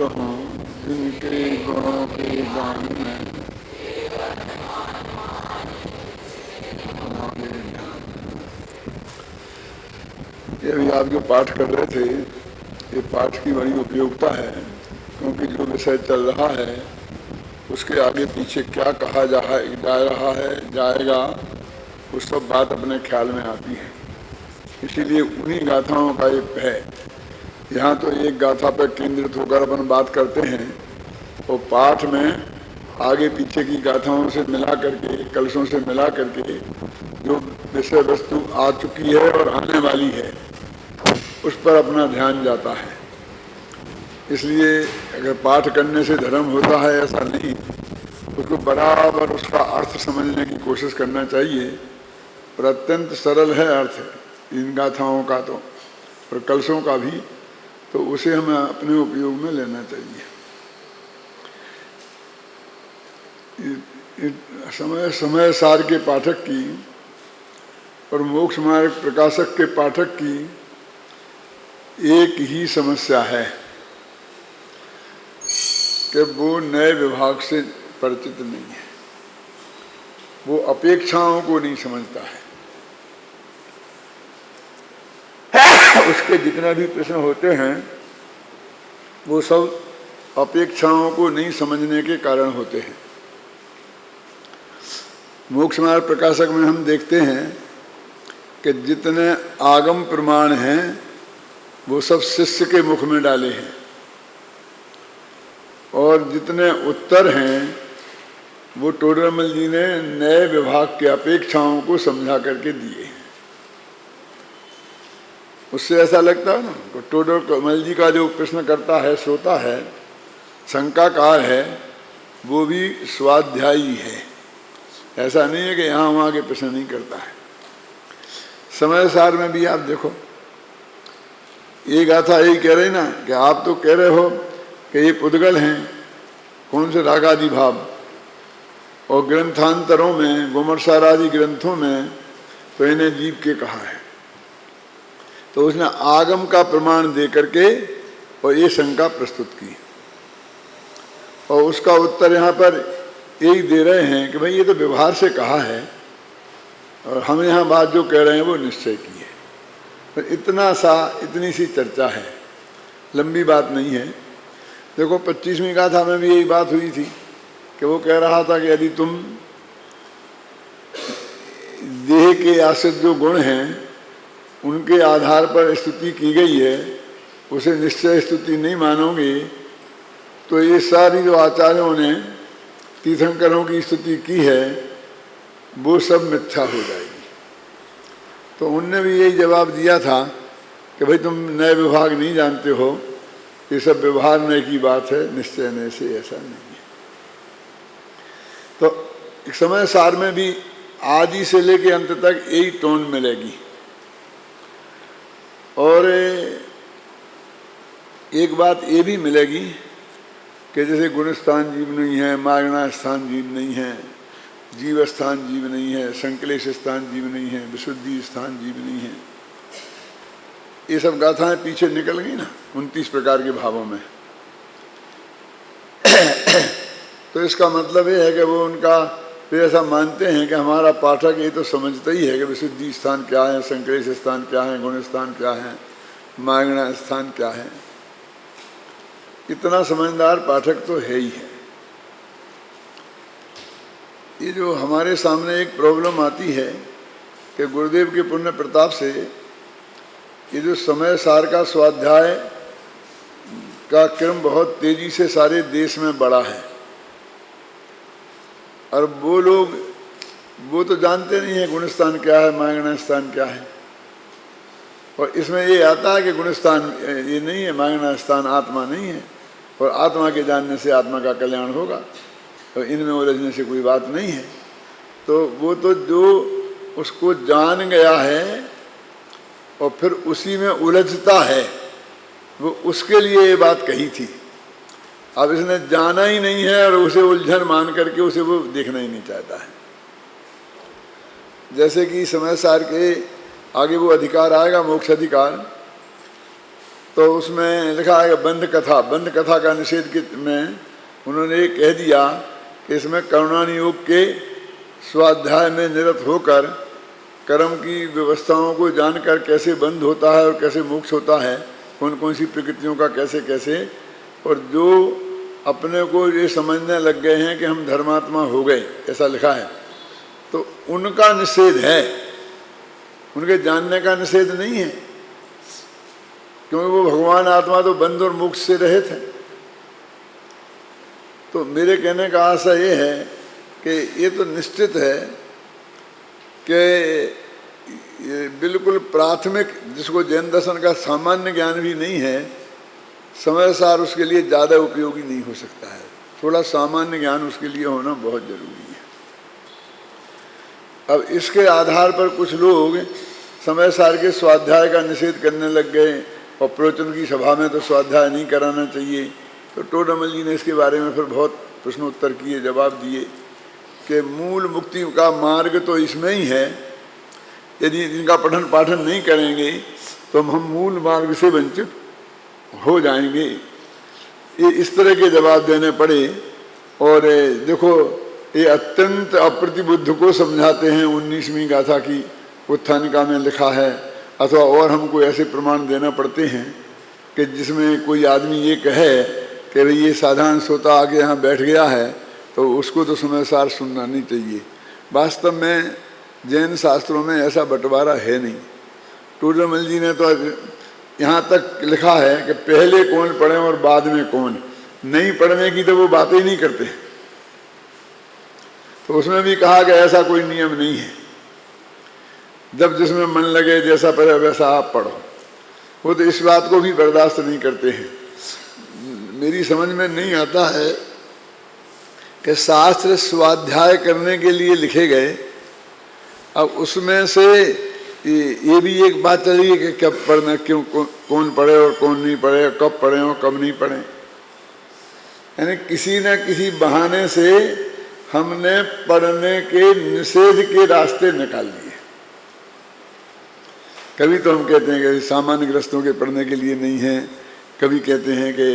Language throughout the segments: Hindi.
कहूँ जिनके गुणों के गान में हमारे ध्यान। ये अभी आप जो पाठ कर रहे थे, ये पाठ की बड़ी उपयोगिता है, क्योंकि जो विषय चल रहा है उसके आगे पीछे क्या कहा जा रहा है जाएगा, वो सब बात अपने ख्याल में आती है। इसीलिए उन्हीं गाथाओं का एक है। यहाँ तो एक गाथा पर केंद्रित होकर अपन बात करते हैं, और पाठ में आगे पीछे की गाथाओं से मिला करके, कलशों से मिला करके जो विषय वस्तु आ चुकी है और आने वाली है उस पर अपना ध्यान जाता है। इसलिए अगर पाठ करने से धर्म होता है ऐसा नहीं, उसको बराबर उसका अर्थ समझने की कोशिश करना चाहिए। और अत्यंत सरल है अर्थ इन गाथाओं का तो, और कलशों का भी, तो उसे हमें अपने उपयोग में लेना चाहिए। समय समय सार के पाठक की और मोक्ष मार्ग प्रकाशक के पाठक की एक ही समस्या है कि वो नए विभाग से परिचित नहीं है, वो अपेक्षाओं को नहीं समझता है। उसके जितने भी प्रश्न होते हैं वो सब अपेक्षाओं को नहीं समझने के कारण होते हैं। मोक्ष मार्ग प्रकाशक में हम देखते हैं कि जितने आगम प्रमाण हैं वो सब शिष्य के मुख में डाले हैं, और जितने उत्तर हैं वो टोडरमल जी ने नए विभाग की अपेक्षाओं को समझा करके दिए हैं। उससे ऐसा लगता है ना, तो टोडरमल जी का जो प्रश्न करता है, श्रोता है, शंकाकार है, वो भी स्वाध्यायी है। ऐसा नहीं है कि यहाँ वहाँ के प्रश्न नहीं करता है। समय सार में भी आप देखो, ये गाथा यही कह रही ना कि आप तो कह रहे हो कि ये पुद्गल हैं, कौन से रागादि भाव, और ग्रंथांतरों में, गोमरसारादि ग्रंथों में तो इन्हें जीव के कहा है। तो उसने आगम का प्रमाण दे करके और ये शंका प्रस्तुत की, और उसका उत्तर यहाँ पर यही दे रहे हैं कि भाई ये तो व्यवहार से कहा है, और हम यहाँ बात जो कह रहे हैं वो निश्चय की है। तो इतनी सी चर्चा है, लंबी बात नहीं है। देखो 25वीं गाथा में भी यही बात हुई थी कि वो कह रहा था कि यदि तुम देह के आश्रित जो गुण हैं उनके आधार पर स्तुति की गई है, उसे निश्चय स्तुति नहीं मानोगे तो ये सारी जो आचार्यों ने तीर्थंकरों की स्तुति की है वो सब मिथ्या हो जाएगी। तो उनने भी यही जवाब दिया था कि भाई तुम नए विभाग नहीं जानते हो, ये सब व्यवहार नए की बात है, निश्चय नए से ऐसा नहीं है। तो समय सार में भी आदि से लेके अंत तक यही टोन मिलेगी। और एक बात ये भी मिलेगी कि जैसे गुण स्थान जीव नहीं है, मागना स्थान जीव नहीं है, जीव स्थान जीव नहीं है, संकलेश स्थान जीव नहीं है, विशुद्धि स्थान जीव नहीं है, ये सब गाथाएं पीछे निकल गई ना 29 प्रकार के भावों में। तो इसका मतलब ये है कि वो उनका फिर ऐसा मानते हैं कि हमारा पाठक ये तो समझता ही है कि विशुद्धि स्थान क्या है, संकलेश स्थान क्या है, गुण स्थान क्या है, मागना स्थान क्या है। इतना समझदार पाठक तो है ही है। ये जो हमारे सामने एक प्रॉब्लम आती है कि गुरुदेव के पुण्य प्रताप से ये जो समय सार का स्वाध्याय का क्रम बहुत तेजी से सारे देश में बढ़ा है, और वो लोग वो तो जानते नहीं है गुणस्थान क्या है, मागना स्थान क्या है। और इसमें ये आता है कि गुणस्थान ये नहीं है, मागना स्थान आत्मा नहीं है, और आत्मा के जानने से आत्मा का कल्याण होगा, तो इनमें उलझने से कोई बात नहीं है। तो वो तो जो उसको जान गया है और फिर उसी में उलझता है, वो उसके लिए ये बात कही थी। अब इसने जाना ही नहीं है और उसे उलझन मान करके उसे वो देखना ही नहीं चाहता है। जैसे कि समय सार के आगे वो अधिकार आएगा, मोक्ष अधिकार, तो उसमें लिखा है बंध कथा का निषेध में उन्होंने कह दिया कि इसमें करुणानि योग के स्वाध्याय में निरत होकर कर्म की व्यवस्थाओं को जानकर कैसे बंध होता है और कैसे मोक्ष होता है, कौन कौन सी प्रकृतियों का कैसे कैसे, और जो अपने को ये समझने लग गए हैं कि हम धर्मात्मा हो गए, ऐसा लिखा है, तो उनका निषेध है, उनके जानने का निषेध नहीं है, क्योंकि वो भगवान आत्मा तो बंध और मोक्ष से रहित है। तो मेरे कहने का आशा ये है कि ये तो निश्चित है कि ये बिल्कुल प्राथमिक, जिसको जैन दर्शन का सामान्य ज्ञान भी नहीं है, समय सार उसके लिए ज़्यादा उपयोगी नहीं हो सकता है। थोड़ा सामान्य ज्ञान उसके लिए होना बहुत जरूरी है। अब इसके आधार पर कुछ लोग समय सार के स्वाध्याय का निषेध करने लग गए, और प्रवचन की सभा में तो स्वाध्याय नहीं कराना चाहिए। तो टोडामल जी ने इसके बारे में फिर बहुत प्रश्नोत्तर किए, जवाब दिए कि मूल मुक्ति का मार्ग तो इसमें ही है। यदि इनका पठन पाठन नहीं करेंगे तो हम मूल मार्ग से वंचित हो जाएंगे। ये इस तरह के जवाब देने पड़े। और देखो, ये अत्यंत अप्रतिबुद्ध को समझाते हैं 19वीं गाथा की उत्थानिका में लिखा है, अथवा और हमको ऐसे प्रमाण देना पड़ते हैं कि जिसमें कोई आदमी ये कहे कि भाई ये साधारण श्रोता आगे यहाँ बैठ गया है तो उसको तो समय सार सुनना नहीं चाहिए। वास्तव में जैन शास्त्रों में ऐसा बंटवारा है नहीं। टोडामल जी ने तो यहाँ तक लिखा है कि पहले कौन पढ़े और बाद में कौन, नहीं पढ़ने की तो वो बातें ही नहीं करते। तो उसमें भी कहा कि ऐसा कोई नियम नहीं है, जब जिसमें मन लगे जैसा पढ़े वैसा आप पढ़ो। वो तो इस बात को भी बर्दाश्त नहीं करते हैं। मेरी समझ में नहीं आता है कि शास्त्र स्वाध्याय करने के लिए लिखे गए, अब उसमें से ये भी एक बात चली है कि कब पढ़ना, क्यों, कौन पढ़े और कौन नहीं पढ़े, कब पढ़े और कब नहीं पढ़े। यानी किसी न किसी बहाने से हमने पढ़ने के निषेध के रास्ते निकाल दिए। कभी तो हम कहते हैं कि सामान्य ग्रस्तों के पढ़ने के लिए नहीं है, कभी कहते हैं कि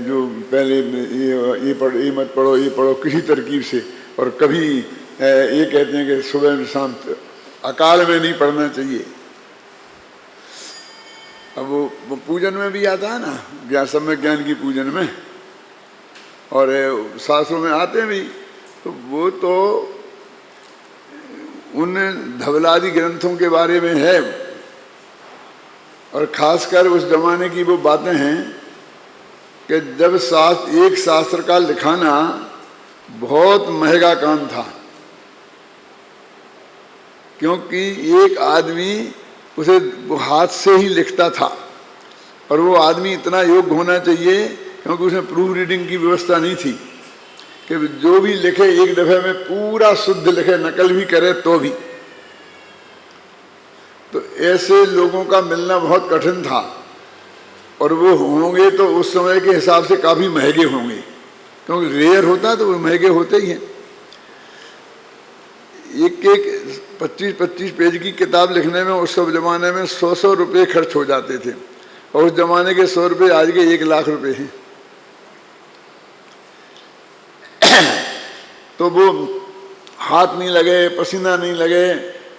जो पहले ये मत पढ़ो, ये पढ़ो किसी तरकीब से, और कभी ये कहते हैं कि सुबह शाम अकाल में नहीं पढ़ना चाहिए। अब वो पूजन में भी आता है ना, सम्यक ज्ञान की पूजन में, और शास्त्रों में आते भी। तो वो तो उन धवलादि ग्रंथों के बारे में है, और खासकर उस जमाने की वो बातें हैं कि जब एक शास्त्र का लिखाना बहुत महंगा काम था, क्योंकि एक आदमी उसे हाथ से ही लिखता था, और वो आदमी इतना योग्य होना चाहिए, क्योंकि उसमें प्रूफ रीडिंग की व्यवस्था नहीं थी कि जो भी लिखे एक दफे में पूरा शुद्ध लिखे, नकल भी करे तो भी। तो ऐसे लोगों का मिलना बहुत कठिन था, और वो होंगे तो उस समय के हिसाब से काफ़ी महंगे होंगे, क्योंकि रेयर होता तो वो महंगे होते ही हैं। एक 25-25 पेज की किताब लिखने में उस सब ज़माने में 100 रुपये खर्च हो जाते थे, और उस ज़माने के 100 रुपये आज के 1 लाख रुपये हैं। तो वो हाथ नहीं लगे, पसीना नहीं लगे,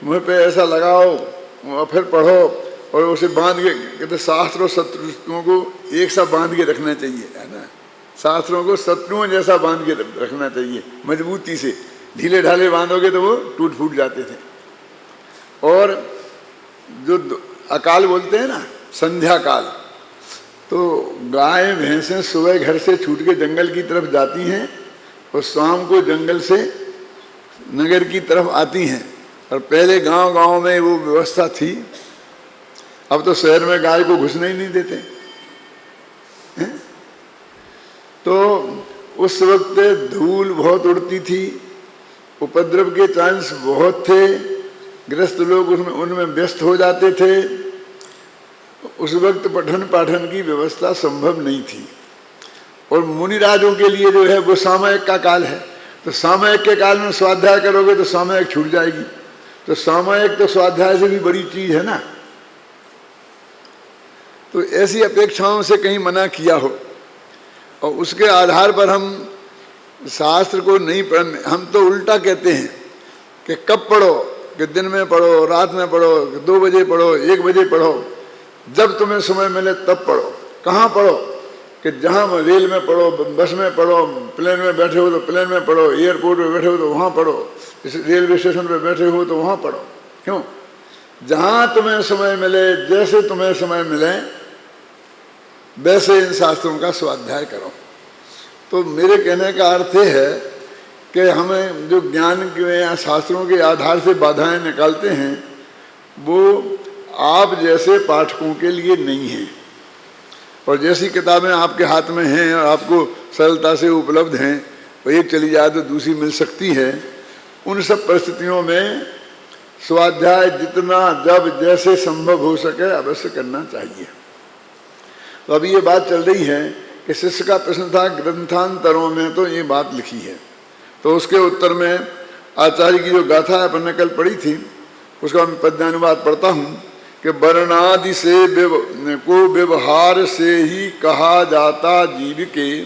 मुँह पे ऐसा लगाओ और फिर पढ़ो, और उसे बांध के, कहते शास्त्रों शत्रुओं को एक सा बांध के रखना चाहिए, है ना। शास्त्रों को शत्रुओं जैसा बांध के रखना चाहिए, मजबूती से। ढीले ढाले बांधोगे तो वो टूट फूट जाते थे। और जो अकाल बोलते हैं ना, संध्या काल, तो गाय भैंसें सुबह घर से छूट के जंगल की तरफ जाती हैं, और शाम को जंगल से नगर की तरफ आती हैं। और पहले गांव-गांव में वो व्यवस्था थी, अब तो शहर में गाय को घुसने ही नहीं देते हैं? तो उस वक्त धूल बहुत उड़ती थी, उपद्रव के चांस बहुत थे, गृहस्थ लोग उनमें व्यस्त हो जाते थे। उस वक्त पठन पाठन की व्यवस्था संभव नहीं थी, और मुनिराजों के लिए जो है वो सामयिक का काल है। तो सामयिक के काल में स्वाध्याय करोगे तो सामयिक छूट जाएगी। तो सामयिक तो स्वाध्याय से भी बड़ी चीज है ना। तो ऐसी अपेक्षाओं से कहीं मना किया हो और उसके आधार पर हम शास्त्र को नहीं पढ़, हम तो उल्टा कहते हैं कि कब पढ़ो, कि दिन में पढ़ो, रात में पढ़ो, 2 बजे पढ़ो, 1 बजे पढ़ो, जब तुम्हें समय मिले तब पढ़ो। कहाँ पढ़ो? कि जहाँ रेल में पढ़ो, बस में पढ़ो, प्लेन में बैठे हो तो प्लेन में पढ़ो, एयरपोर्ट में बैठे हो तो वहाँ पढ़ो, रेलवे स्टेशन पर बैठे हो तो वहाँ पढ़ो। क्यों? जहाँ तुम्हें समय मिले, जैसे तुम्हें समय मिले, वैसे इन शास्त्रों का स्वाध्याय करो। तो मेरे कहने का अर्थ है कि हमें जो ज्ञान के या शास्त्रों के आधार से बाधाएं निकालते हैं वो आप जैसे पाठकों के लिए नहीं हैं। और जैसी किताबें आपके हाथ में हैं और आपको सरलता से उपलब्ध हैं, और एक चली जाए तो दूसरी मिल सकती है, उन सब परिस्थितियों में स्वाध्याय जितना जब जैसे संभव हो सके अवश्य करना चाहिए। तो अभी ये बात चल रही है कि शिष्य का प्रश्न था ग्रंथांतरों में तो ये बात लिखी है, तो उसके उत्तर में आचार्य की जो गाथा अपन ने कल पढ़ी थी उसका मैं पद्यानुवाद पढ़ता हूँ कि वर्णादि से को व्यवहार से ही कहा जाता जीव के,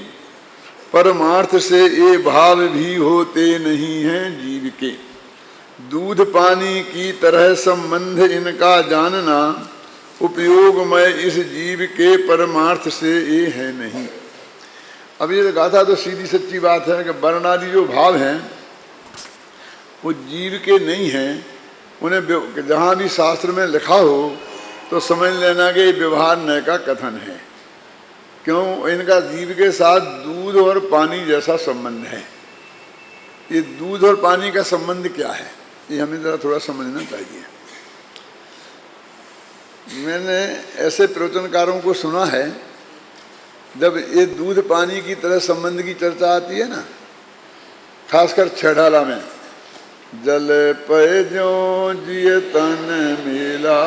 परमार्थ से ये भाव भी होते नहीं हैं जीव के। दूध पानी की तरह संबंध इनका जानना, उपयोगमय इस जीव के परमार्थ से ये है नहीं। अब ये गाथा तो सीधी सच्ची बात है कि वर्णादि जो भाव हैं वो जीव के नहीं हैं। उन्हें जहाँ भी शास्त्र में लिखा हो तो समझ लेना कि व्यवहार नय का कथन है। क्यों? इनका जीव के साथ दूध और पानी जैसा संबंध है। ये दूध और पानी का संबंध क्या है ये हमें ज़रा थोड़ा समझना चाहिए। मैंने ऐसे प्रवचनकारों को सुना है, जब ये दूध पानी की तरह संबंध की चर्चा आती है ना, खासकर छेड़ाला में, जल पे जो जिय तन मिला,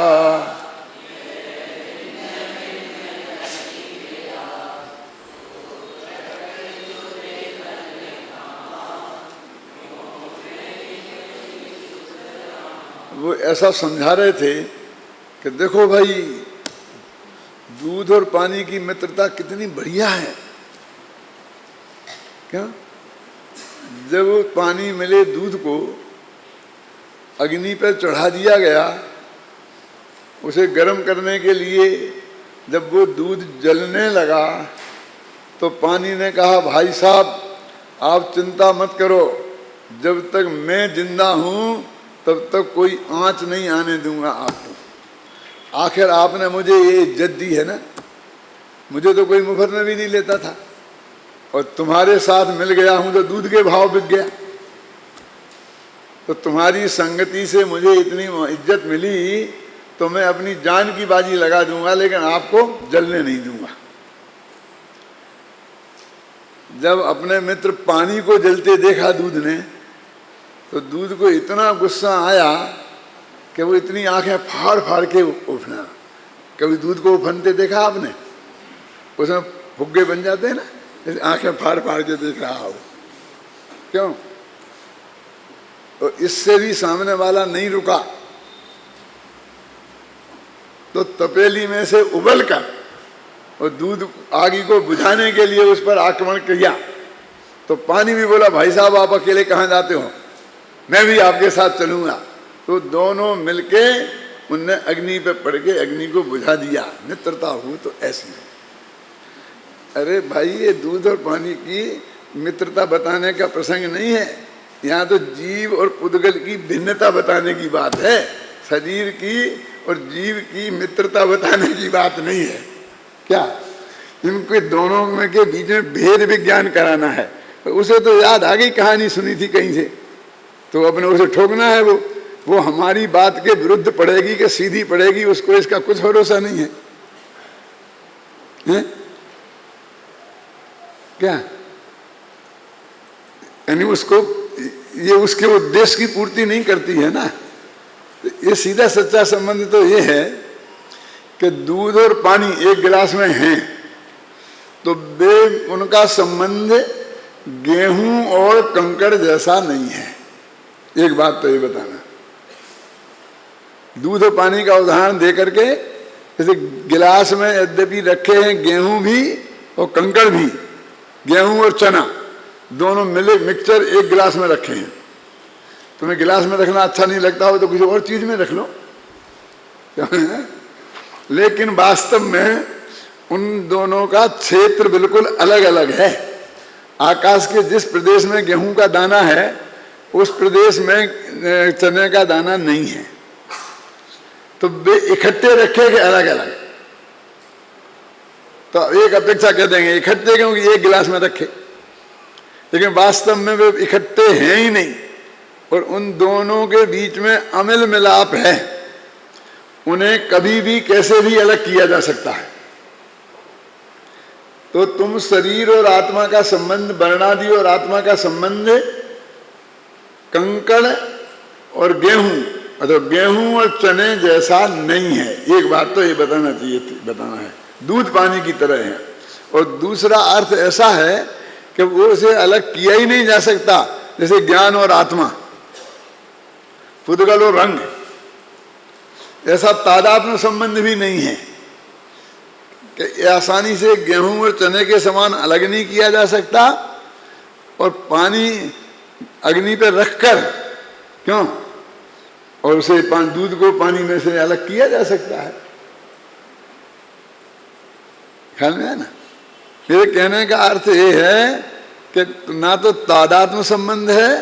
वो ऐसा समझा रहे थे कि देखो भाई दूध और पानी की मित्रता कितनी बढ़िया है। क्या? जब पानी मिले दूध को अग्नि पर चढ़ा दिया गया, उसे गर्म करने के लिए जब वो दूध जलने लगा तो पानी ने कहा भाई साहब आप चिंता मत करो, जब तक मैं जिंदा हूँ तब तक कोई आंच नहीं आने दूंगा आपको। आखिर आपने मुझे ये इज्जत दी है ना, मुझे तो कोई मुफ्त में भी नहीं लेता था, और तुम्हारे साथ मिल गया हूं तो दूध के भाव बिक गया। तो तुम्हारी संगति से मुझे इतनी इज्जत मिली तो मैं अपनी जान की बाजी लगा दूंगा, लेकिन आपको जलने नहीं दूंगा। जब अपने मित्र पानी को जलते देखा दूध ने, तो दूध को इतना गुस्सा आया कि वो इतनी आंखें फाड़ फाड़ के उफना। कभी दूध को उफनते देखा आपने? उसमें फुग्गे बन जाते हैं ना, आंखें फाड़ फाड़ के देख रहा हो। क्यों? तो इससे भी सामने वाला नहीं रुका, तो तपेली में से उबल कर और दूध आगी को बुझाने के लिए उस पर आक्रमण किया। तो पानी भी बोला भाई साहब आप अकेले कहाँ जाते हो, मैं भी आपके साथ चलूंगा। तो दोनों मिलके उनने अग्नि पे पड़ के अग्नि को बुझा दिया। मित्रता हो तो ऐसी है। अरे भाई ये दूध और पानी की मित्रता बताने का प्रसंग नहीं है, यहाँ तो जीव और पुद्गल की भिन्नता बताने की बात है। शरीर की और जीव की मित्रता बताने की बात नहीं है। क्या इनके दोनों में के बीच में भेद विज्ञान कराना है? उसे तो याद आ गई, कहानी सुनी थी कहीं से, तो अपने उसे ठोकना है। वो हमारी बात के विरुद्ध पड़ेगी कि सीधी पड़ेगी, उसको इसका कुछ भरोसा नहीं है, हैं? क्या यानी उसको ये उसके उद्देश्य की पूर्ति नहीं करती है ना। ये सीधा सच्चा संबंध तो ये है कि दूध और पानी एक गिलास में हैं तो वे उनका संबंध गेहूं और कंकड़ जैसा नहीं है। एक बात तो ये बताना, दूध और पानी का उदाहरण दे करके जैसे गिलास में यद्यपि रखे हैं गेहूं भी और कंकड़ भी, गेहूं और चना दोनों मिले मिक्सचर एक गिलास में रखे हैं। तुम्हें गिलास में रखना अच्छा नहीं लगता हो तो किसी और चीज में रख लो, लेकिन वास्तव में उन दोनों का क्षेत्र बिल्कुल अलग अलग है। आकाश के जिस प्रदेश में गेहूं का दाना है उस प्रदेश में चने का दाना नहीं है, तो वे इकट्ठे रखे कि अलग अलग? तो एक अपेक्षा कह देंगे इकट्ठे क्योंकि एक गिलास में रखे, लेकिन वास्तव में वे इकट्ठे हैं ही नहीं और उन दोनों के बीच में अमिल मिलाप है। उन्हें कभी भी कैसे भी अलग किया जा सकता है। तो तुम शरीर और आत्मा का संबंध, वर्णादि और आत्मा का संबंध कंकड़ और गेहूं, मतलब गेहूं और चने जैसा नहीं है। एक बात तो ये बताना चाहिए थी, बताना है, दूध पानी की तरह है। और दूसरा अर्थ ऐसा है कि वो उसे अलग किया ही नहीं जा सकता, जैसे ज्ञान और आत्मा, पुद्गल और रंग, ऐसा तादात्म्य संबंध भी नहीं है कि आसानी से गेहूं और चने के समान अलग नहीं किया जा सकता और पानी अग्नि पर रखकर क्यों और उसे दूध को पानी में से अलग किया जा सकता है। ख्याल में है ना? मेरे कहने का अर्थ ये है कि ना तो तादात्म्य संबंध है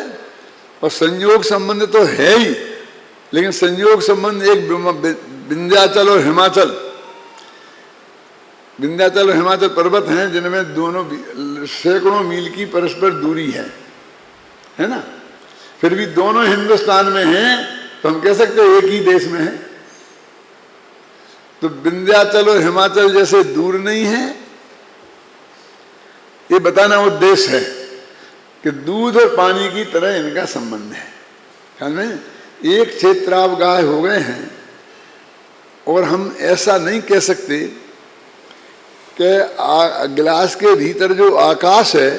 और संयोग संबंध तो है ही, लेकिन संयोग संबंध एक विंध्याचल और हिमाचल, विंध्याचल और हिमाचल पर्वत हैं जिनमें दोनों सैकड़ों मील की परस्पर दूरी है ना? फिर भी दोनों हिंदुस्तान में हैं तो हम कह सकते हैं एक ही देश में है। तो विंध्याचल और हिमाचल जैसे दूर नहीं है, ये बताना उद्देश्य है कि दूध और पानी की तरह इनका संबंध है। ख्याल में एक क्षेत्रावगाह हो गए हैं और हम ऐसा नहीं कह सकते कि गिलास के भीतर जो आकाश है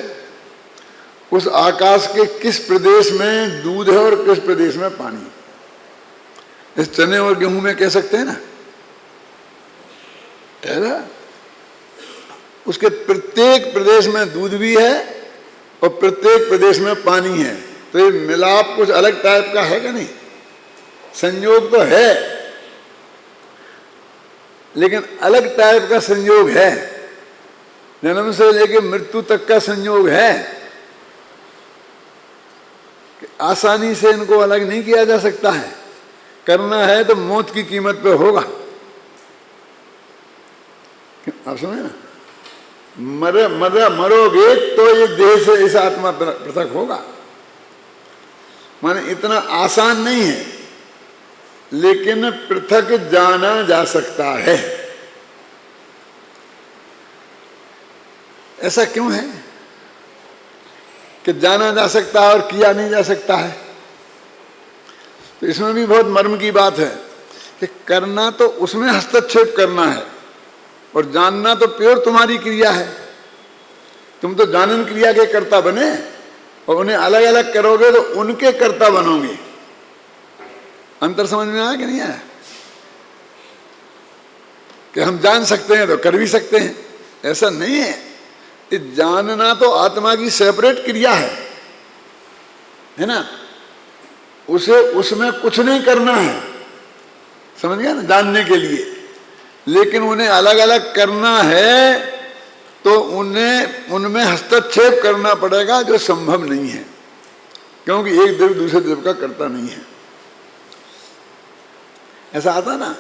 उस आकाश के किस प्रदेश में दूध है और किस प्रदेश में पानी। इस चने और गेहूं में कह सकते हैं ना, है ना? उसके प्रत्येक प्रदेश में दूध भी है और प्रत्येक प्रदेश में पानी है, तो ये मिलाप कुछ अलग टाइप का है क्या? नहीं, संयोग तो है लेकिन अलग टाइप का संयोग है। जन्म से लेकर मृत्यु तक का संयोग है कि आसानी से इनको अलग नहीं किया जा सकता है। करना है तो मौत की कीमत पे होगा। आप समझे ना? मरोगे तो ये देह से इस आत्मा पृथक होगा। माने इतना आसान नहीं है, लेकिन पृथक जाना जा सकता है। ऐसा क्यों है कि जाना जा सकता है और किया नहीं जा सकता है? तो इसमें भी बहुत मर्म की बात है कि करना तो उसमें हस्तक्षेप करना है और जानना तो प्योर तुम्हारी क्रिया है। तुम तो जानन क्रिया के कर्ता बने और उन्हें अलग अलग करोगे तो उनके कर्ता बनोगे। अंतर समझ में आया कि नहीं आया? कि हम जान सकते हैं तो कर भी सकते हैं, ऐसा नहीं है। ये जानना तो आत्मा की सेपरेट क्रिया है ना? उसे उसमें कुछ नहीं करना है, समझ गया ना, जानने के लिए। लेकिन उन्हें अलग अलग करना है तो उन्हें उनमें हस्तक्षेप करना पड़ेगा, जो संभव नहीं है, क्योंकि एक देव दूसरे देव का कर्ता नहीं है। ऐसा आता ना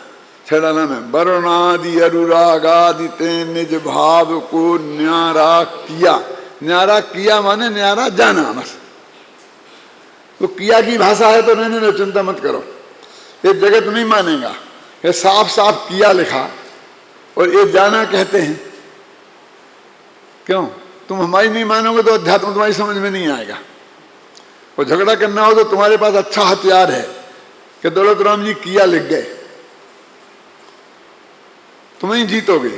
छड़ाना में, वरुणादि अनुरागादि ते निज भाव को न्यारा किया। न्यारा किया माने न्यारा जाना, बस। तो किया की भाषा है तो नहीं, चिंता मत करो, ये जगत नहीं मानेगा। ये साफ साफ किया लिखा और ये जाना कहते हैं। क्यों? तुम हमारी नहीं मानोगे तो अध्यात्म तुम्हारी समझ में नहीं आएगा। और झगड़ा करना हो तो तुम्हारे पास अच्छा हथियार है कि दौलत राम जी किया लिख गए, तुम ही जीतोगे।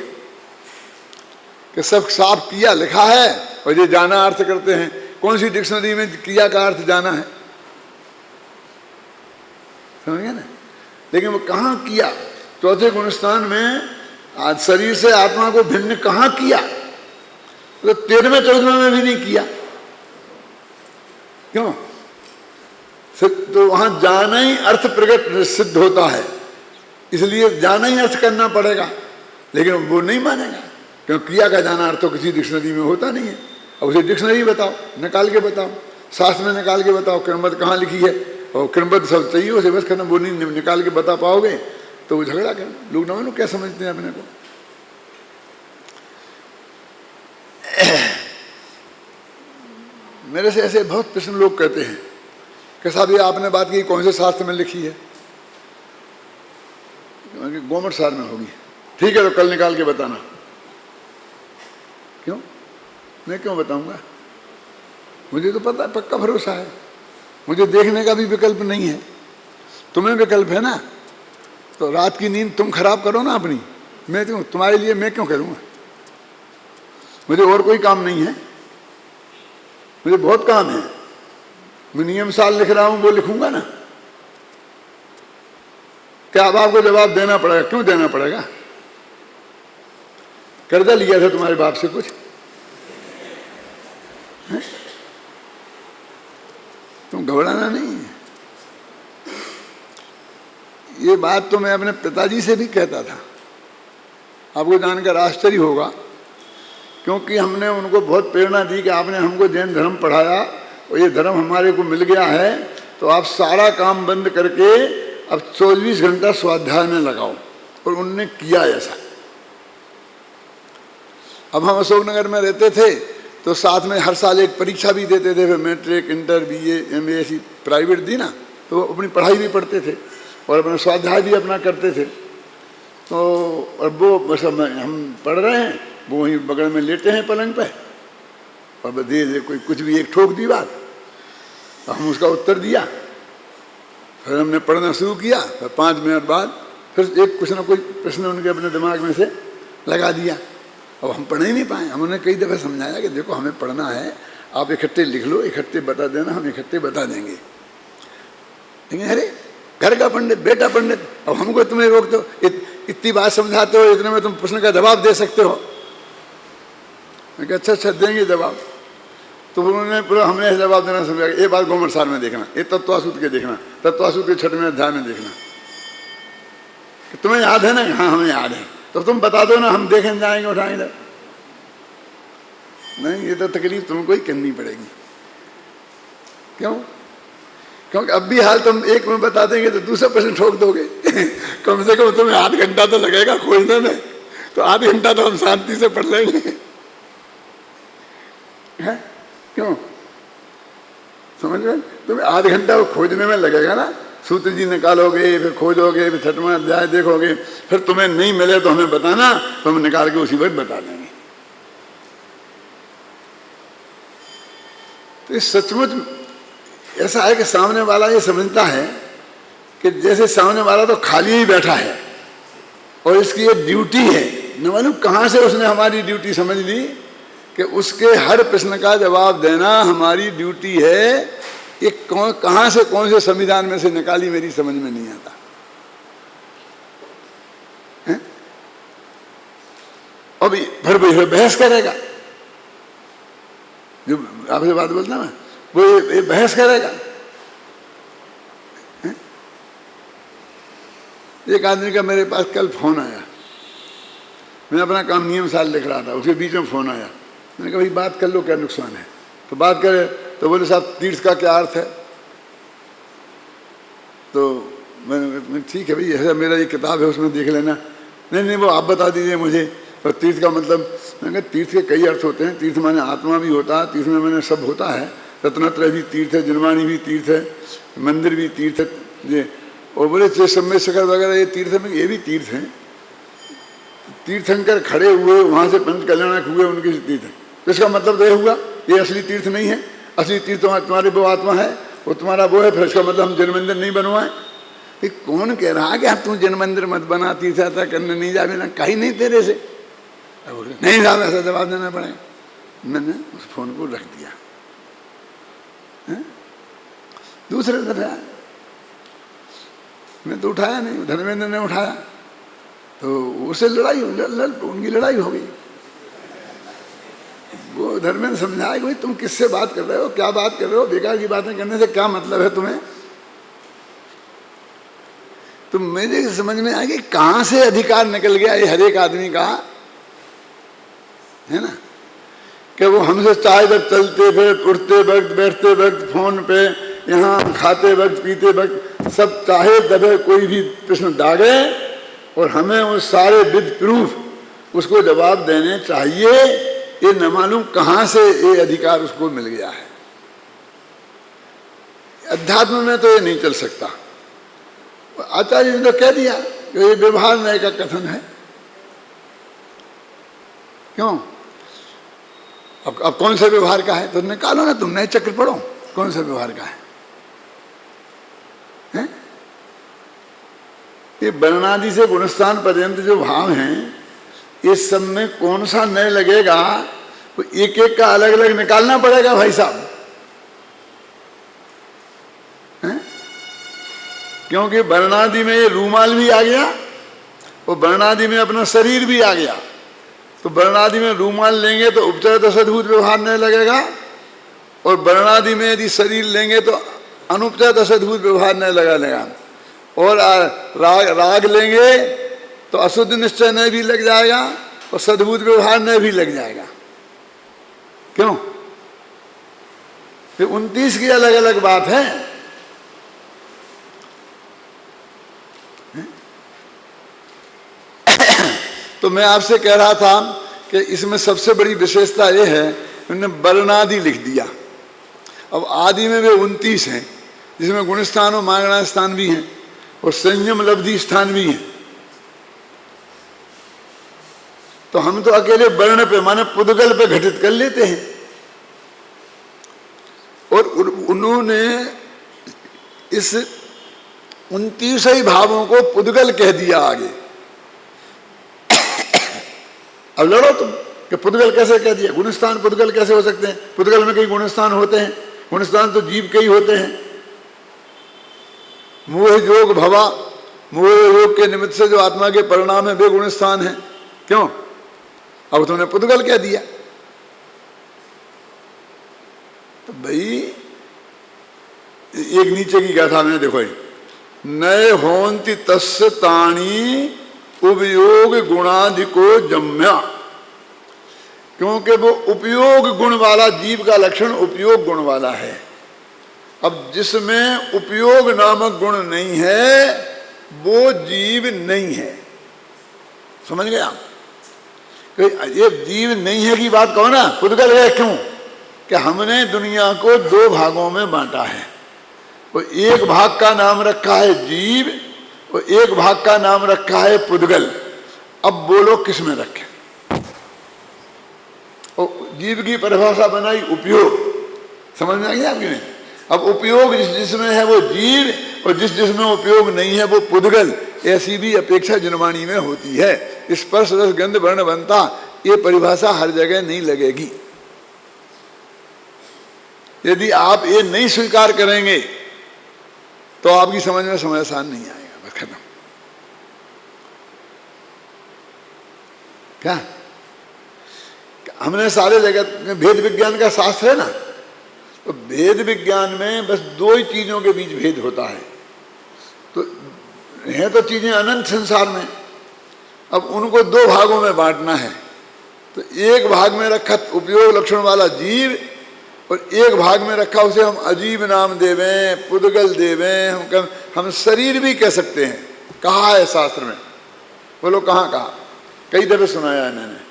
कि सब साफ किया लिखा है और ये जाना अर्थ करते हैं। कौन सी डिक्शनरी में किया का अर्थ जाना है? समझ गए ना? लेकिन वो कहाँ किया? चौथे गुणस्थान में आज शरीर से आत्मा को भिन्न कहाँ किया? तो 13वें 14वें में भी नहीं किया। क्यों? तो वहां जाना ही अर्थ प्रकट सिद्ध होता है, इसलिए जाना ही अर्थ करना पड़ेगा। लेकिन वो नहीं मानेगा, क्योंकि क्रिया का जाना अर्थ तो किसी डिक्शनरी में होता नहीं है। अब उसे डिक्शनरी बताओ, निकाल के बताओ, शास्त्र में निकाल के बताओ क्रमबद्ध कहाँ लिखी है, और क्रमबद्ध सब चाहिए उसे बस करना, वो नहीं निकाल के बता पाओगे तो वो झगड़ा कर। लोग ना क्या समझते हैं अपने को। मेरे से ऐसे बहुत प्रश्न लोग कहते हैं कि साहब ये आपने बात की कौन से शास्त्र में लिखी है? गवर्नमेंट सार में होगी। ठीक है, तो कल निकाल के बताना। क्यों? मैं क्यों बताऊंगा? मुझे तो पता है, पक्का भरोसा है, मुझे देखने का भी विकल्प नहीं है। तुम्हें विकल्प है ना, तो रात की नींद तुम खराब करो ना अपनी, मैं क्यों, तुम्हारे लिए मैं क्यों करूंगा? मुझे और कोई काम नहीं है, मुझे बहुत काम है। मैं नियम साल लिख रहा हूं, वो लिखूंगा ना। क्या अब आपको जवाब देना पड़ेगा? क्यों देना पड़ेगा? कर्जा लिया था तुम्हारे बाप से कुछ? है? तुम घबराना नहीं है। ये बात तो मैं अपने पिताजी से भी कहता था, आपको जानकर आश्चर्य होगा, क्योंकि हमने उनको बहुत प्रेरणा दी कि आपने हमको जैन धर्म पढ़ाया और ये धर्म हमारे को मिल गया है, तो आप सारा काम बंद करके अब 24 घंटा स्वाध्याय में लगाओ। और उन्होंने किया ऐसा। अब हम अशोकनगर में रहते थे तो साथ में हर साल एक परीक्षा भी देते थे, फिर मैट्रिक, इंटर, बीए, एमए ऐसी प्राइवेट दी ना, तो अपनी पढ़ाई भी पढ़ते थे और अपना स्वाध्याय भी अपना करते थे। तो और वो बस हम पढ़ रहे हैं, वो वहीं बगल में लेटे हैं पलंग पे, और बस दे कोई कुछ भी एक ठोक दी बात, तो हम उसका उत्तर दिया। फिर हमने पढ़ना शुरू किया, फिर 5 मिनट बाद फिर एक कुछ ना कोई प्रश्न उनके अपने दिमाग में से लगा दिया। अब हम पढ़ ही नहीं पाए। हम उन्हें कई दफ़े समझाया कि देखो हमें पढ़ना है, आप इकट्ठे लिख लो, इकट्ठे बता देना, हम इकट्ठे बता देंगे। लेकिन अरे घर का पंडित, बेटा पंडित, अब हमको तुम्हें रोक दो, इतनी बात समझाते हो, इतने में तुम प्रश्न का जवाब दे सकते हो। मैं कहा अच्छा देंगे जवाब। तो उन्होंने पूरा हमने जवाब देना समझा। ये बात गवर्नमेंट सार में देखना, ये तत्वासूत्र के देखना, तत्वासूत्र के 6वें अध्याय में देखना। तुम्हें याद है ना? हाँ हमें याद है। तो तुम बता दो ना, हम देखें जाएंगे उठाएंगे। नहीं, ये तो तकलीफ तुमको ही करनी पड़ेगी। क्यों? क्योंकि अब भी हाल तुम एक में बता देंगे तो दूसरा प्रश्न ठोक दोगे। कम से कम तुम्हें आध घंटा तो लगेगा खोजने में, तो आध घंटा तो हम शांति से पढ़ लेंगे। है? क्यों? समझ में? तुम्हें आध घंटा वो खोजने में लगेगा ना, सूत्र जी निकालोगे, फिर खोजोगे, फिर 6वां अध्याय देखोगे, फिर तुम्हें नहीं मिले तो हमें बताना, तो हम निकाल के उसी वक्त बता देंगे। तो इस सचमुच ऐसा है कि सामने वाला ये समझता है कि जैसे सामने वाला तो खाली ही बैठा है और इसकी ये ड्यूटी है। न मालूम कहाँ से उसने हमारी ड्यूटी समझ ली कि उसके हर प्रश्न का जवाब देना हमारी ड्यूटी है। ये कहाँ से कौन से संविधान में से निकाली, मेरी समझ में नहीं आता है? अभी फिर बहस करेगा, जो आपसे बात बोलता ना, वो ये बहस करेगा। एक आदमी का मेरे पास कल फोन आया, मैं अपना काम नियम साल लिख रहा था, उसके बीच में फोन आया। मैंने कहा भाई बात कर लो, क्या नुकसान है? तो बात करे तो बोले साहब तीर्थ का क्या अर्थ है? तो मैं ठीक है भाई, ऐसा मेरा ये किताब है उसमें देख लेना। नहीं वो आप बता दीजिए मुझे। तो तीर्थ का मतलब, मैंने कहा तीर्थ के कई अर्थ होते हैं। तीर्थ माने आत्मा भी होता है, तीर्थ में मैंने सब होता है। रत्नत्रय भी तीर्थ है, जिनवाणी भी तीर्थ है, मंदिर भी तीर्थ है, ये और बोले सम्मेद शिखर वगैरह ये तीर्थ में, ये भी तीर्थ हैं। तीर्थंकर खड़े हुए वहाँ से पंच कल्याणक हुए, उनके तीर्थ है। तो इसका मतलब तो ये हुआ ये असली तीर्थ नहीं है। असली तीर्थ तुम्हारे वो आत्मा है, वो तुम्हारा वो है। फिर इसका मतलब हम जन मंदिर नहीं बनवाएं। ये कौन कह रहा है कि आप तू जन मंदिर मत बना, तीर्थ यात्रा करने नहीं जावे ना, कहीं नहीं तेरे से। नहीं साहब ऐसा जवाब देना पड़ेगा। मैंने उस फोन को रख दिया। दूसरे दिन मैं तो उठाया नहीं, धर्मेंद्र ने उठाया। तो उससे उनकी लड़ाई हो गई। वो धर्मेंद्र समझाया भाई तुम किससे बात कर रहे हो, क्या बात कर रहे हो, बेकार की बातें करने से क्या मतलब है तुम्हें। तो मुझे समझ में आया कि कहां से अधिकार निकल गया ये हर एक आदमी का, है ना, कि वो हमसे चाहे जब चलते वक्त, उठते वक्त, बैठते वक्त, फोन पे, यहाँ खाते वक्त, पीते वक्त, सब चाहे दबे कोई भी प्रश्न दागे और हमें वो सारे विद प्रूफ उसको जवाब देने चाहिए। ये न मालूम कहां से ये अधिकार उसको मिल गया है। अध्यात्म में तो ये नहीं चल सकता। आचार्य जी ने तो कह दिया कि ये व्यवहार न्याय का कथन है। क्यों? अब कौन सा व्यवहार का है तो निकालो ना, तुम नए चक्र पढ़ो कौन सा व्यवहार का है? ये वर्णादि से गुणस्थान पर्यंत जो भाव हैं, इस सब में कौन सा नए लगेगा, तो एक एक का अलग अलग निकालना पड़ेगा भाई साहब। क्योंकि वर्णादि में ये रूमाल भी आ गया और वर्णादि में अपना शरीर भी आ गया। तो वर्णादि में रूमाल लेंगे तो उपचय दशद्भूत व्यवहार नहीं लगेगा, और वर्णादि में यदि शरीर लेंगे तो अनुपचय दशद्भूत व्यवहार नहीं लगेगा, और राग लेंगे तो अशुद्ध निश्चय नहीं भी लग जाएगा और सद्भूत व्यवहार नहीं भी लग जाएगा। क्यों? फिर 29 की अलग अलग बात है। तो मैं आपसे कह रहा था कि इसमें सबसे बड़ी विशेषता यह है, उन्होंने वर्णादि लिख दिया। अब आदि में वे 29 हैं, जिसमें गुण स्थान और मांगना स्थान भी हैं और संयम लब्धि स्थान भी हैं। तो हम तो अकेले वर्ण पे माने पुद्गल पे घटित कर लेते हैं, और उन्होंने इस 29 ही भावों को पुद्गल कह दिया आगे। अब लड़ो तुम कि पुद्गल कैसे कह दिया, गुणस्थान पुद्गल कैसे हो सकते हैं? पुद्गल में कई गुणस्थान होते हैं, गुणस्थान तो जीव के ही होते हैं। मोह योग भवा, मोह योग के निमित्त से जो आत्मा के परिणाम है वे गुणस्थान है। क्यों? अब तुमने पुद्गल कह दिया। तो भाई एक नीचे की गाथा में देखो, नए होंति तस्य ताणी उपयोग गुणाधिको जम्या, क्योंकि वो उपयोग गुण वाला, जीव का लक्षण उपयोग गुण वाला है। अब जिसमें उपयोग नामक गुण नहीं है वो जीव नहीं है। समझ गया? ये जीव नहीं है की बात कहो ना, पुद्गल है। क्यों? कि हमने दुनिया को दो भागों में बांटा है, और एक भाग का नाम रखा है जीव और एक भाग का नाम रखा है पुद्गल। अब बोलो किस में रखें? और जीव की परिभाषा बनाई उपयोग। समझ में आ गया आपकी? नहीं? अब उपयोग जिसमें है वो जीव और जिसमें उपयोग नहीं है वो पुद्गल। ऐसी भी अपेक्षा जनवाणी में होती है। स्पर्श रस गंध वर्ण बनता, ये परिभाषा हर जगह नहीं लगेगी। यदि आप ये नहीं स्वीकार करेंगे तो आपकी समझ में समय आसान नहीं आएगा। बस खत्म। क्या हमने सारे जगत में भेद विज्ञान का शास्त्र है ना, तो भेद विज्ञान में बस दो ही चीजों के बीच भेद होता है। तो हैं तो चीजें अनंत संसार में, अब उनको दो भागों में बांटना है। तो एक भाग में रखा उपयोग लक्षण वाला जीव और एक भाग में रखा उसे हम अजीब नाम देवें, पुद्गल देवें, हम शरीर भी कह सकते हैं। कहा है शास्त्र में? बोलो कहाँ कहा? कई दफे सुनाया है मैंने।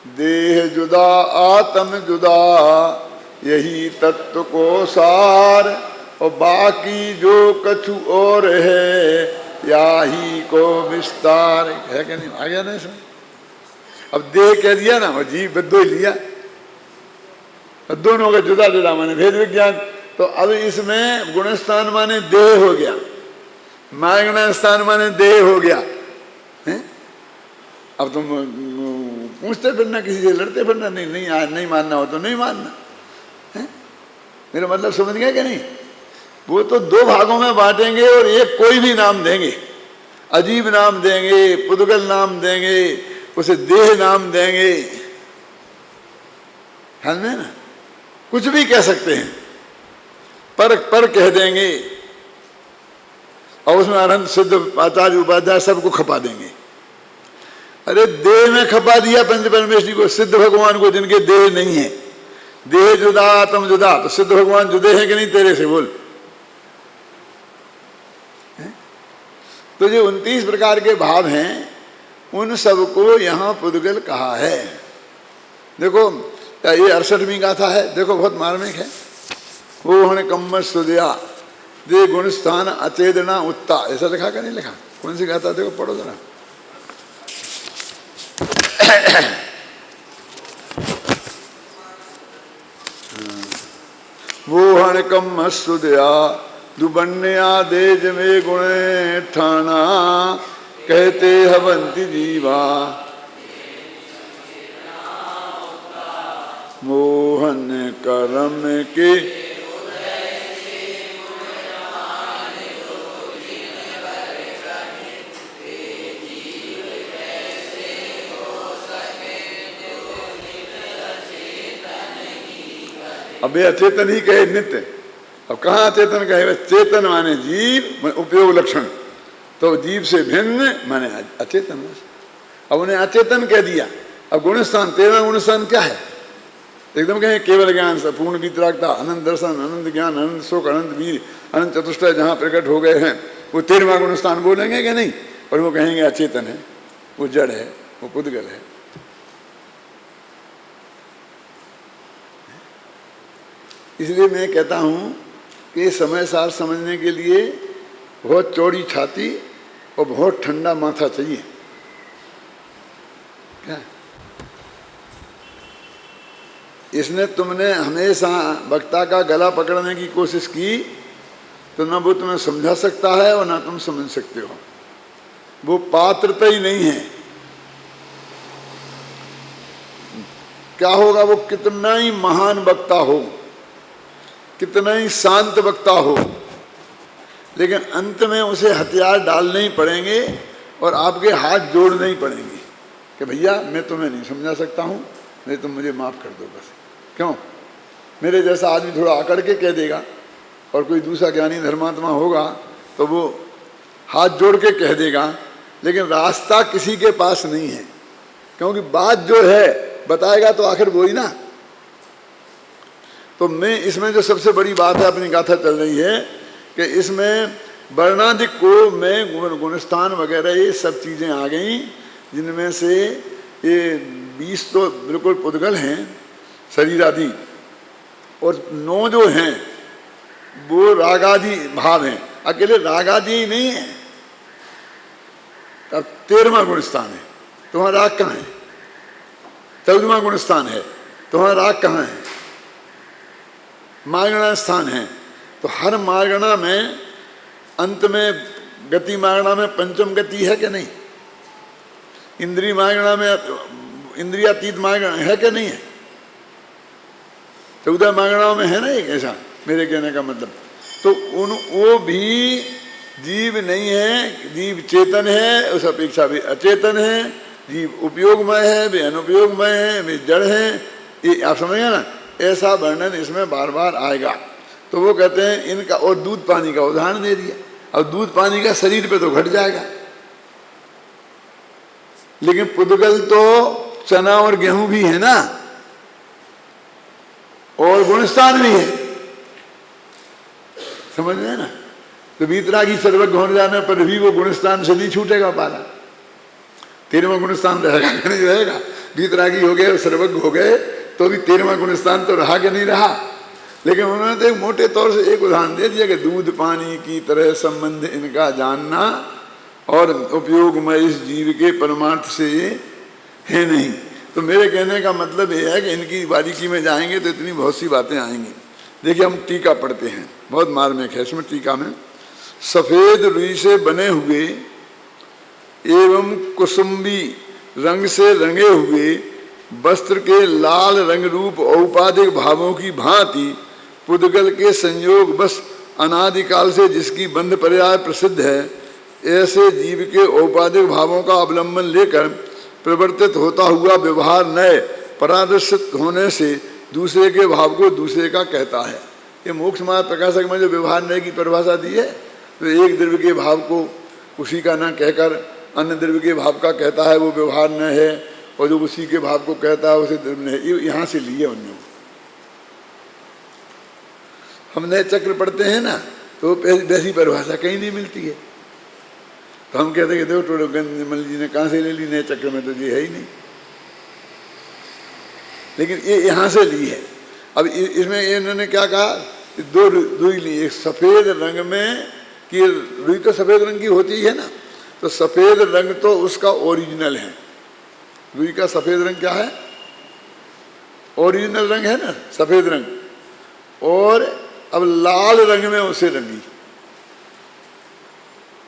देह जुदा आत्म जुदा, यही तत्व को सार, और बाकी जो कछु और है या ही को विस्तार है। क्या नहीं आ गया ना इसमें? अब देह कह दिया ना, और जीव दो ही लिया, दोनों का जुदा जुदा माने भेद विज्ञान। तो अब इसमें गुणस्थान माने देह हो गया, मागना स्थान माने देह हो गया है? अब तुम पूछते फिरना, किसी से लड़ते फिरना, नहीं मानना हो तो नहीं मानना है? मेरा मतलब समझ गया कि नहीं? वो तो दो भागों में बांटेंगे और एक कोई भी नाम देंगे। अजीब नाम देंगे, पुद्गल नाम देंगे, उसे देह नाम देंगे, ख्याल में ना, कुछ भी कह सकते हैं, पर कह देंगे, और उसमें अनंत सिद्ध आचार्य उपाध्याय सबको खपा देंगे। अरे देह में खपा दिया पंच परमेश्वरी को, सिद्ध भगवान को जिनके देह नहीं है, देह जुदा आत्म जुदा, तो सिद्ध भगवान जुदे हैं कि नहीं तेरे से, बोल। तो जो 29 प्रकार के भाव हैं उन सबको यहाँ पुद्गल कहा है। देखो ये 68वीं गाथा है, देखो बहुत मार्मिक है। वो हण कम्म सुदया दे गुण स्थान अचेदना उत्ता, ऐसा लिखा का नहीं लिखा? कौन सी गाथा देखो, पढ़ो जरा। वो हण कम्म सुदया दुबन्या देज में गुण ठाना कहते हवंति जीवा मोहन करम के अब ये अचेतन ही कहे नित्य, अब कहाँ अचेतन कहे? चेतन माने जीव, उपयोग लक्षण, तो जीव से भिन्न माने अचेतन। अब उन्हें अचेतन कह दिया। अब गुणस्थान, 13वां गुणस्थान क्या है? एकदम कहें केवल ज्ञान, पूर्ण वितरागता, अनंत दर्शन, अनंत ज्ञान, अनंत सुख, अनंत वीर, अनंत चतुष्टय जहाँ प्रकट हो गए हैं, वो 13वां गुणस्थान बोलेंगे कि नहीं? और वो कहेंगे अचेतन है, वो जड़ है, वो पुद्गल है। इसलिए मैं कहता हूँ कि समय सार समझने के लिए बहुत चौड़ी छाती और बहुत ठंडा माथा चाहिए। क्या इसने तुमने हमेशा वक्ता का गला पकड़ने की कोशिश की तो ना वो तुम्हें समझा सकता है और ना तुम समझ सकते हो। वो पात्रता ही नहीं है। क्या होगा? वो कितना ही महान वक्ता हो, कितना ही शांत वक्ता हो, लेकिन अंत में उसे हथियार डालने ही पड़ेंगे और आपके हाथ जोड़ने ही पड़ेंगे कि भैया मैं तुम्हें नहीं समझा सकता हूँ, नहीं तुम मुझे माफ़ कर दो बस। क्यों? मेरे जैसा आदमी थोड़ा आकड़ के कह देगा और कोई दूसरा ज्ञानी धर्मात्मा होगा तो वो हाथ जोड़ के कह देगा, लेकिन रास्ता किसी के पास नहीं है, क्योंकि बात जो है बताएगा तो आखिर वो ही ना। तो मैं इसमें जो सबसे बड़ी बात है, अपनी गाथा चल रही है कि इसमें वर्णाधिक को में गुणस्थान वगैरह ये सब चीज़ें आ गई, जिनमें से ये 20 तो बिल्कुल पुद्गल हैं, शरीर आदि, और 9 जो हैं वो रागादि भाव हैं। अकेले रागादि ही नहीं है। अब 13वां गुणस्थान है, तुम्हारा राग कहाँ है? 14वां गुणस्थान है, तुम्हारा राग कहाँ है? मार्गणा स्थान है। तो हर मार्गणा में अंत में गति मार्गणा में पंचम गति है कि नहीं? इंद्रिय मार्गणा में इंद्रियातीत मार्गणा है कि नहीं है? 14 मार्गणाओं में है ना एक ऐसा, मेरे कहने का मतलब। तो वो भी जीव नहीं है, जीव चेतन है, उस अपेक्षा भी अचेतन है। जीव उपयोगमय है, वे अनुपयोगमय है, वे जड़ है। ये आप समझिए ना, ऐसा वर्णन इसमें बार बार आएगा। तो वो कहते हैं इनका, और दूध पानी का उदाहरण दे दिया। अब दूध पानी का शरीर पे तो घट जाएगा, लेकिन पुद्गल तो चना और गेहूं भी है ना, और गुणस्थान भी है, समझ रहे हैं ना। तो वीतरागी सर्वज्ञ होने जाने पर भी वो गुणस्थान से नहीं छूटेगा पाला। 13वां गुणस्थान रहेगा कि नहीं रहेगा? वीतरागी हो गए और सर्वज्ञ हो गए तो भी 13वां गुणस्थान तो रहा कि नहीं रहा। लेकिन उन्होंने तो एक मोटे तौर से एक उदाहरण दे दिया कि दूध पानी की तरह संबंध इनका जानना और उपयोग में इस जीव के परमार्थ से है नहीं। तो मेरे कहने का मतलब ये है कि इनकी बारीकी में जाएंगे तो इतनी बहुत सी बातें आएंगी। देखिए हम टीका पढ़ते हैं, बहुत मार्मिक है। इसमें टीका में सफ़ेद रुई से बने हुए एवं कुसुम्बी रंग से रंगे हुए वस्त्र के लाल रंग रूप औपाधिक भावों की भांति पुद्गल के संयोग बस अनादिकाल से जिसकी बंध पर्याय प्रसिद्ध है, ऐसे जीव के औपाधिक भावों का अवलंबन लेकर प्रवर्तित होता हुआ व्यवहार नए परादर्शित होने से दूसरे के भाव को दूसरे का कहता है। ये मोक्ष मार्ग प्रकाशक में जो व्यवहार नए की परिभाषा दी है, तो एक द्रव्य के भाव को उसी का न कहकर अन्य द्रव्य के भाव का कहता है, वो व्यवहार न है, और जो उसी के भाव को कहता है उसे द्रव्य है। ये यहाँ से लिए उन्होंने। हम नए चक्र पढ़ते हैं ना, तो वैसी परिभाषा कहीं नहीं मिलती है। तो हम कहते हैं कि देखो टोडरमल जी ने कहाँ से ले ली, नए चक्र में तो ये है ही नहीं, लेकिन ये यहाँ से ली है। अब इसमें इन्होंने क्या कहा, दो रुई ली, एक सफ़ेद रंग में कि रुई तो सफ़ेद रंग की होती है ना, तो सफ़ेद रंग तो उसका ओरिजिनल है। रुई का सफ़ेद रंग क्या है, ओरिजिनल रंग है ना सफ़ेद रंग, और अब लाल रंग में उसे रंगी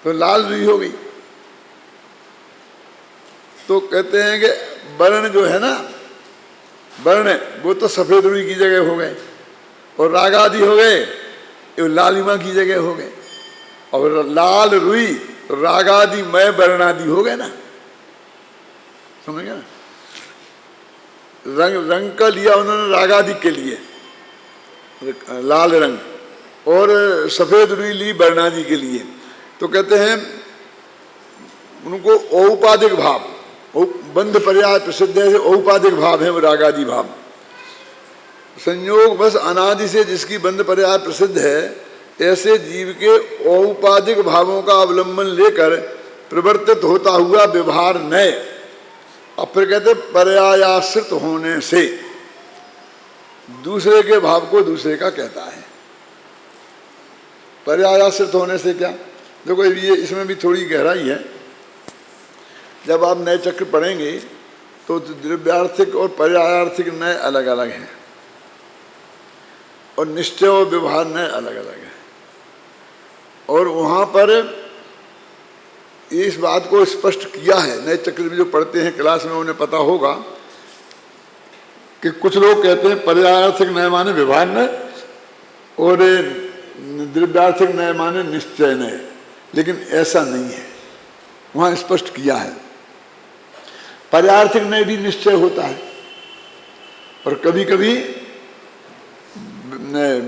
तो लाल रुई हो गई। तो कहते हैं कि वर्ण जो है ना, वर्ण वो तो सफ़ेद रुई की जगह हो गए, और राग आदि हो गए, ये लालिमा की जगह हो गए, और लाल रुई राग आदि मय वर्ण आदि हो गए ना, समझ गए ना। रंग का लिया उन्होंने राग आदि के लिए लाल रंग, और सफ़ेद रुई ली वर्ण आदि के लिए। तो कहते हैं उनको औपाधिक भाव, बंध पर्याय प्रसिद्ध है, औपाधिक भाव है वो राग आदि भाव। संयोग बस अनादि से जिसकी बंध पर्याय प्रसिद्ध है, ऐसे जीव के औपाधिक भावों का अवलंबन लेकर प्रवर्तित होता हुआ व्यवहार नए, और फिर कहते पर्यायाश्रित होने से दूसरे के भाव को दूसरे का कहता है। पर्यायाश्रित होने से क्या, देखो ये इसमें भी थोड़ी गहराई है। जब आप नए चक्र पढ़ेंगे तो द्रव्यार्थिक और पर्यायार्थिक नए अलग अलग हैं, और निश्चय और व्यवहार नए अलग अलग हैं। और वहाँ पर इस बात को स्पष्ट किया है, नए चक्र में जो पढ़ते हैं क्लास में उन्हें पता होगा कि कुछ लोग कहते हैं पर्यायार्थिक नए माने व्यवहार नए, और द्रव्यार्थिक नए माने निश्चय नए, लेकिन ऐसा नहीं है। वहाँ स्पष्ट किया है पर्यायार्थिक नए भी निश्चय होता है, और कभी कभी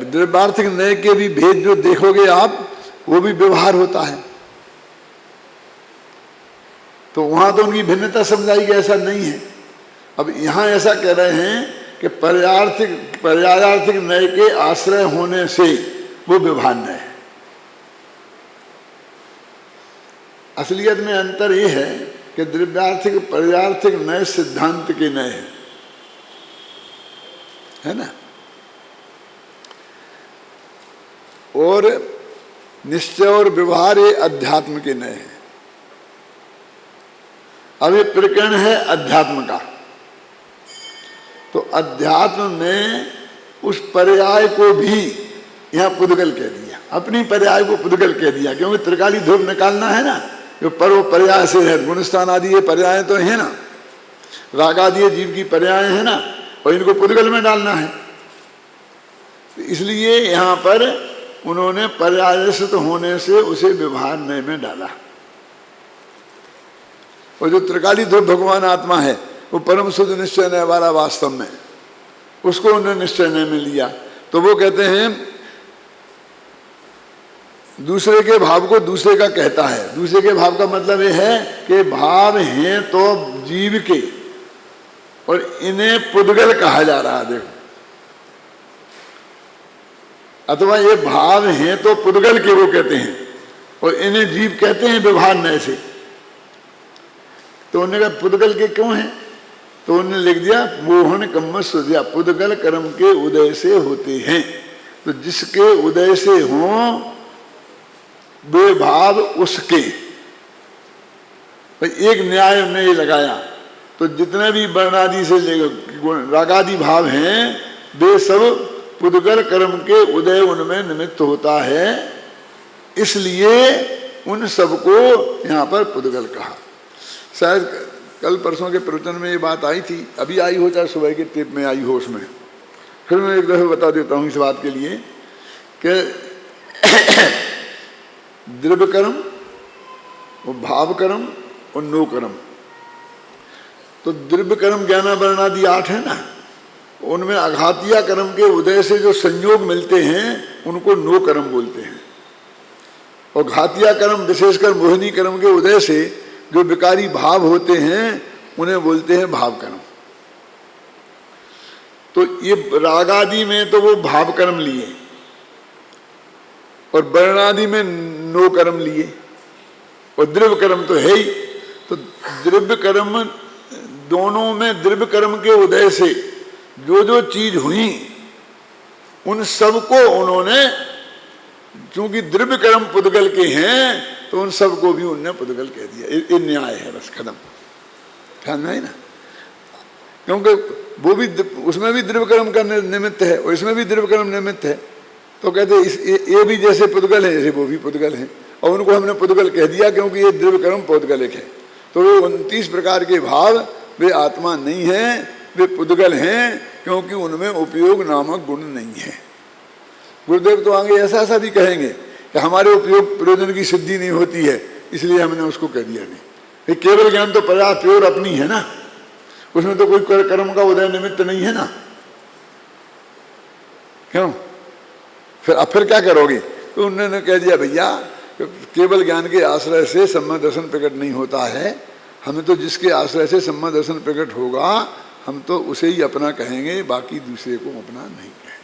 द्रव्यार्थिक नए के भी भेद जो देखोगे आप, वो भी व्यवहार होता है। तो वहाँ तो उनकी भिन्नता समझाई गई, ऐसा नहीं है। अब यहाँ ऐसा कह रहे हैं कि पर्यायार्थिक नए के आश्रय होने से वो व्यवहार नए है। असलियत में अंतर ये है कि द्रव्यार्थिक पर्यायार्थिक नए सिद्धांत के नए है ना, और निश्चय और व्यवहार ये अध्यात्म के नए हैं। अब ये प्रकरण है अध्यात्म का, तो अध्यात्म में उस पर्याय को भी यहाँ पुद्गल कह दिया, अपनी पर्याय को पुद्गल कह दिया, क्योंकि त्रिकाली ध्रुव निकालना है ना, जो पर्व पर्याय से है, गुणस्थान आदि ये पर्याय तो है ना, राग आदि जीव की पर्याय है ना, और इनको पुद्गल में डालना है। तो इसलिए यहाँ पर उन्होंने पर्यायस्थ होने से उसे व्यवहार नए में डाला। और जो त्रिकाली ध्रुव भगवान आत्मा है, वो परम शुद्ध निश्चय नय वाला वास्तव में, उसको उन्होंने निश्चय नय में लिया। तो वो कहते हैं दूसरे के भाव को दूसरे का कहता है। दूसरे के भाव का मतलब ये है कि भाव हैं तो जीव के, और इन्हें पुद्गल कहा जा रहा है। देखो, अथवा ये भाव हैं तो पुद्गल के वो कहते हैं, और इन्हें जीव कहते हैं व्यवहार नए से। तो उन्होंने कहा पुद्गल के क्यों हैं, तो उन्होंने लिख दिया मोहन कम्म सुधिया, पुद्गल कर्म के उदय से होते हैं। तो जिसके उदय से हों वे भाव उसके, एक न्याय हमने ये लगाया। तो जितने भी वर्णादि से रागादि भाव हैं वे सब पुद्गल कर्म के उदय उनमें निमित्त होता है, इसलिए उन सबको यहाँ पर पुद्गल कहा। शायद कल परसों के प्रवचन में ये बात आई थी, अभी आई हो चाहे सुबह के टिप में आई हो, उसमें फिर मैं एक दफे बता देता हूँ इस बात के लिए कि द्रव्य कर्म वो भाव कर्म और नो कर्म। तो द्रव्य कर्म ज्ञानावरणादि 8 है ना, उनमें आघातिया कर्म के उदय से जो संयोग मिलते हैं उनको नो कर्म बोलते हैं, और घातिया कर्म विशेषकर मोहिनी कर्म के उदय से जो विकारी भाव होते हैं उन्हें बोलते हैं भाव कर्म। तो ये रागादि में तो वो भाव कर्म लिए और वर्णादि में नो कर्म लिए, और द्रव्य कर्म तो है ही। तो द्रव्य कर्म दोनों में द्रव्य कर्म के उदय से जो जो चीज हुई उन सबको उन्होंने, चूंकि द्रव्य कर्म पुद्गल के हैं तो उन सबको भी उनने पुद्गल कह दिया। ये न्याय है, बस खत्म। ध्यान में है ना, क्योंकि वो भी उसमें भी द्रव्य कर्म का निमित्त है और इसमें भी द्रव्य कर्म निमित्त है। तो कहते ये भी जैसे पुद्गल है, जैसे वो भी पुद्गल है, और उनको हमने पुद्गल कह दिया क्योंकि ये द्रव्य कर्म पौद्गलिक है। तो वो 29 प्रकार के भाव वे आत्मा नहीं है, वे पुद्गल हैं, क्योंकि उनमें उपयोग नामक गुण नहीं है। गुरुदेव तो आगे ऐसा ऐसा भी कहेंगे कि हमारे उपयोग प्रयोजन की सिद्धि नहीं होती है, इसलिए हमने उसको कह दिया नहीं। केवल ज्ञान तो प्रजा प्योर अपनी है ना, उसमें तो कोई कर्म का उदय निमित्त नहीं है ना, क्यों? फिर क्या करोगे? तो उन्होंने कह दिया भैया केवल ज्ञान के आश्रय से सम्यक दर्शन प्रकट नहीं होता है, हमें तो जिसके आश्रय से सम्यक दर्शन प्रकट होगा हम तो उसे ही अपना कहेंगे, बाकी दूसरे को अपना नहीं कहेंगे।